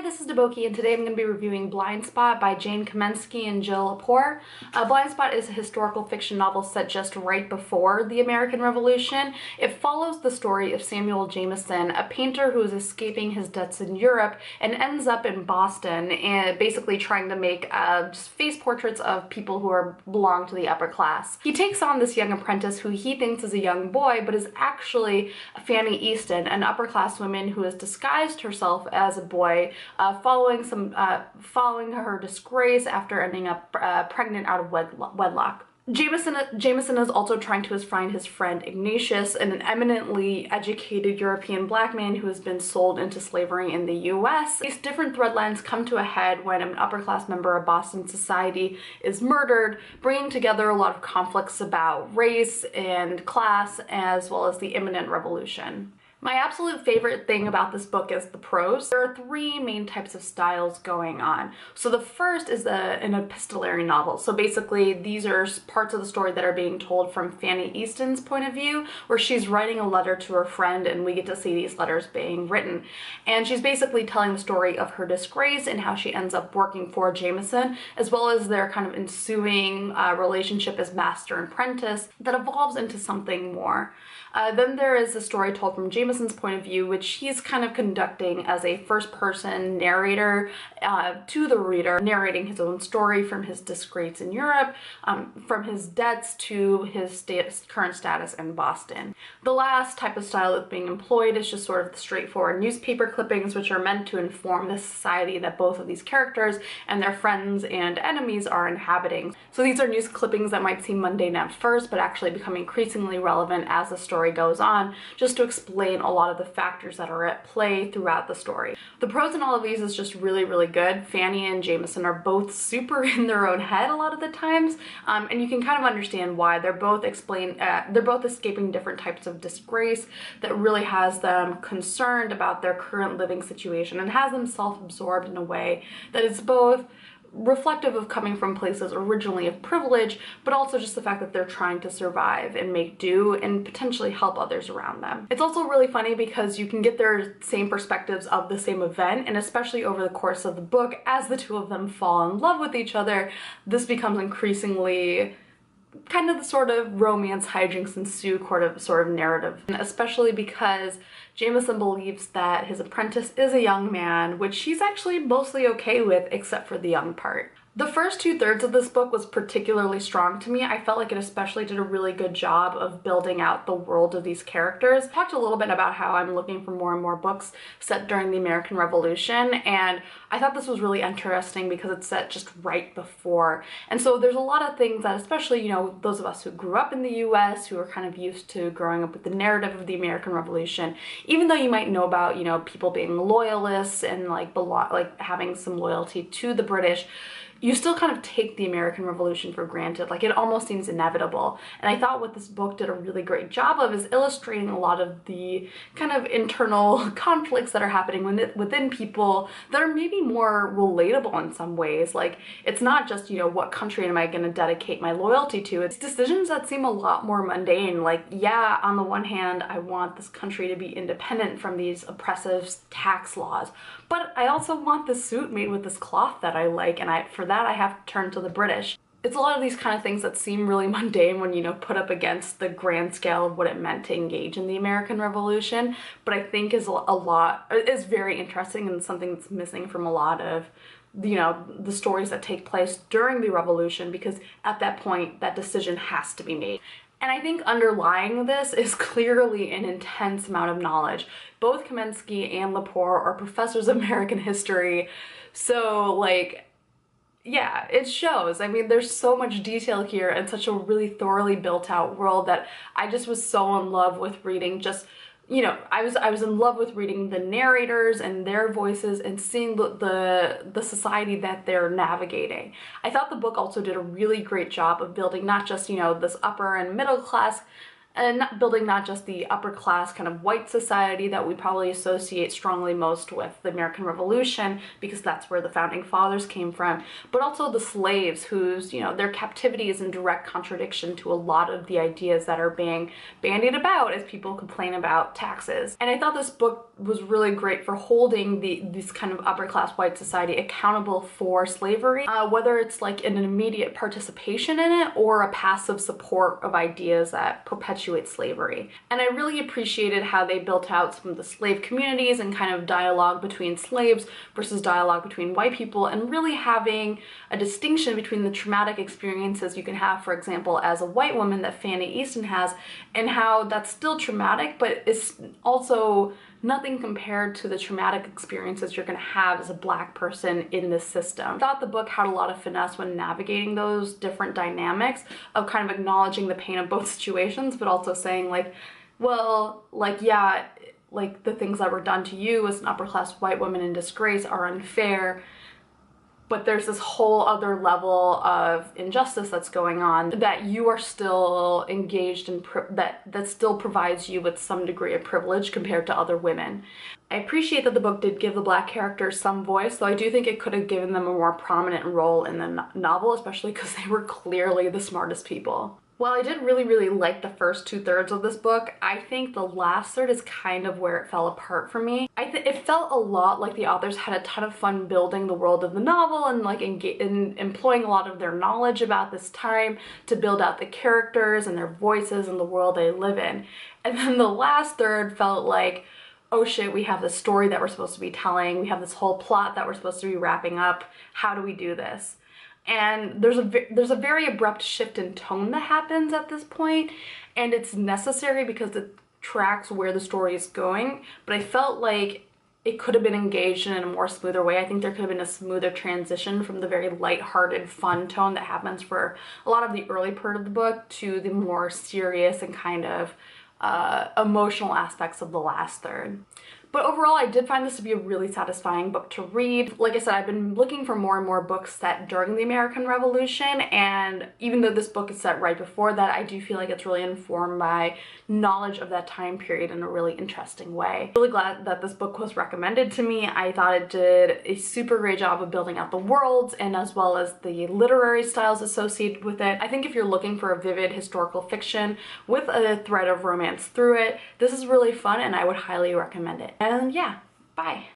Hi, this is Deboki, and today I'm going to be reviewing Blindspot by Jane Kamensky and Jill Lepore. Blindspot is a historical fiction novel set just right before the American Revolution. It follows the story of Samuel Jameson, a painter who is escaping his debts in Europe and ends up in Boston and basically trying to make just face portraits of people who belong to the upper class. He takes on this young apprentice who he thinks is a young boy, but is actually Fanny Easton, an upper class woman who has disguised herself as a boy, following her disgrace after ending up pregnant out of wedlock. Jameson is also trying to find his friend Ignatius, an eminently educated European black man who has been sold into slavery in the US. These different thread lines come to a head when an upper-class member of Boston society is murdered, bringing together a lot of conflicts about race and class, as well as the imminent revolution. My absolute favorite thing about this book is the prose. There are three main types of styles going on. So the first is an epistolary novel. So basically these are parts of the story that are being told from Fanny Easton's point of view, where she's writing a letter to her friend and we get to see these letters being written. And she's basically telling the story of her disgrace and how she ends up working for Jameson, as well as their kind of ensuing relationship as master and apprentice that evolves into something more. Then there is a story told from Jameson's point of view, which he's kind of conducting as a first-person narrator to the reader, narrating his own story from his disgrace in Europe, from his debts to his current status in Boston. The last type of style that's being employed is just sort of the straightforward newspaper clippings, which are meant to inform the society that both of these characters and their friends and enemies are inhabiting. So these are news clippings that might seem mundane at first, but actually become increasingly relevant as the story goes on, just to explain a lot of the factors that are at play throughout the story. The prose in all of these is just really, really good. Fanny and Jameson are both super in their own head a lot of the times, and you can kind of understand why. They're both escaping different types of disgrace that really has them concerned about their current living situation and has them self-absorbed in a way that is both reflective of coming from places originally of privilege, but also just the fact that they're trying to survive and make do and potentially help others around them. It's also really funny because you can get their same perspectives of the same event, and especially over the course of the book, as the two of them fall in love with each other, this becomes increasingly kind of the sort of romance hijinks ensue sort of narrative, and especially because Jameson believes that his apprentice is a young man, which he's actually mostly okay with except for the young part. The first 2/3 of this book was particularly strong to me. I felt like it especially did a really good job of building out the world of these characters. I talked a little bit about how I'm looking for more and more books set during the American Revolution, and I thought this was really interesting because it's set just right before. And so there's a lot of things that, especially, those of us who grew up in the US, who are kind of used to growing up with the narrative of the American Revolution, even though you might know about, people being loyalists and like having some loyalty to the British, you still kind of take the American Revolution for granted. Like, it almost seems inevitable. And I thought what this book did a really great job of is illustrating a lot of the kind of internal conflicts that are happening within people that are maybe more relatable in some ways. Like, it's not just, what country am I going to dedicate my loyalty to? It's decisions that seem a lot more mundane. Like, yeah, on the one hand, I want this country to be independent from these oppressive tax laws, but I also want this suit made with this cloth that I like, and for that I have to turn to the British. It's a lot of these kind of things that seem really mundane when, put up against the grand scale of what it meant to engage in the American Revolution, but I think is very interesting and something that's missing from a lot of the stories that take place during the Revolution, because at that point that decision has to be made. And I think underlying this is clearly an intense amount of knowledge. Both Kamensky and Lepore are professors of American history, so yeah, it shows. I mean, there's so much detail here and such a really thoroughly built out world that I just was so in love with reading. I was in love with reading the narrators and their voices and seeing the society that they're navigating. I thought the book also did a really great job of building not just, this upper and middle class and building not just the upper class kind of white society that we probably associate strongly most with the American Revolution, because that's where the founding fathers came from, but also the slaves whose, their captivity is in direct contradiction to a lot of the ideas that are being bandied about as people complain about taxes. And I thought this book was really great for holding this kind of upper class white society accountable for slavery, whether it's like an immediate participation in it or a passive support of ideas that perpetuate slavery. And I really appreciated how they built out some of the slave communities and kind of dialogue between slaves versus dialogue between white people, and really having a distinction between the traumatic experiences you can have, for example, as a white woman that Fanny Easton has, and how that's still traumatic, but it's also nothing compared to the traumatic experiences you're going to have as a Black person in this system. I thought the book had a lot of finesse when navigating those different dynamics of kind of acknowledging the pain of both situations, but also saying like, well, like, yeah, like the things that were done to you as an upper class white woman in disgrace are unfair, but there's this whole other level of injustice that's going on that you are still engaged in, that still provides you with some degree of privilege compared to other women. I appreciate that the book did give the Black characters some voice, though I do think it could have given them a more prominent role in the novel, especially because they were clearly the smartest people. While I did really like the first 2/3 of this book, I think the last third is kind of where it fell apart for me. It felt a lot like the authors had a ton of fun building the world of the novel and like employing a lot of their knowledge about this time to build out the characters and their voices and the world they live in. And then the last third felt like, oh shit, we have this story that we're supposed to be telling, we have this whole plot that we're supposed to be wrapping up, how do we do this? And there's a very abrupt shift in tone that happens at this point, and it's necessary because it tracks where the story is going, but I felt like it could have been engaged in a more smoother way. I think there could have been a smoother transition from the very lighthearted, fun tone that happens for a lot of the early part of the book to the more serious and kind of emotional aspects of the last third. But overall, I did find this to be a really satisfying book to read. Like I said, I've been looking for more and more books set during the American Revolution, and even though this book is set right before that, I do feel like it's really informed by knowledge of that time period in a really interesting way. Really glad that this book was recommended to me. I thought it did a super great job of building out the worlds and as well as the literary styles associated with it. I think if you're looking for a vivid historical fiction with a thread of romance through it, this is really fun and I would highly recommend it. And yeah, bye.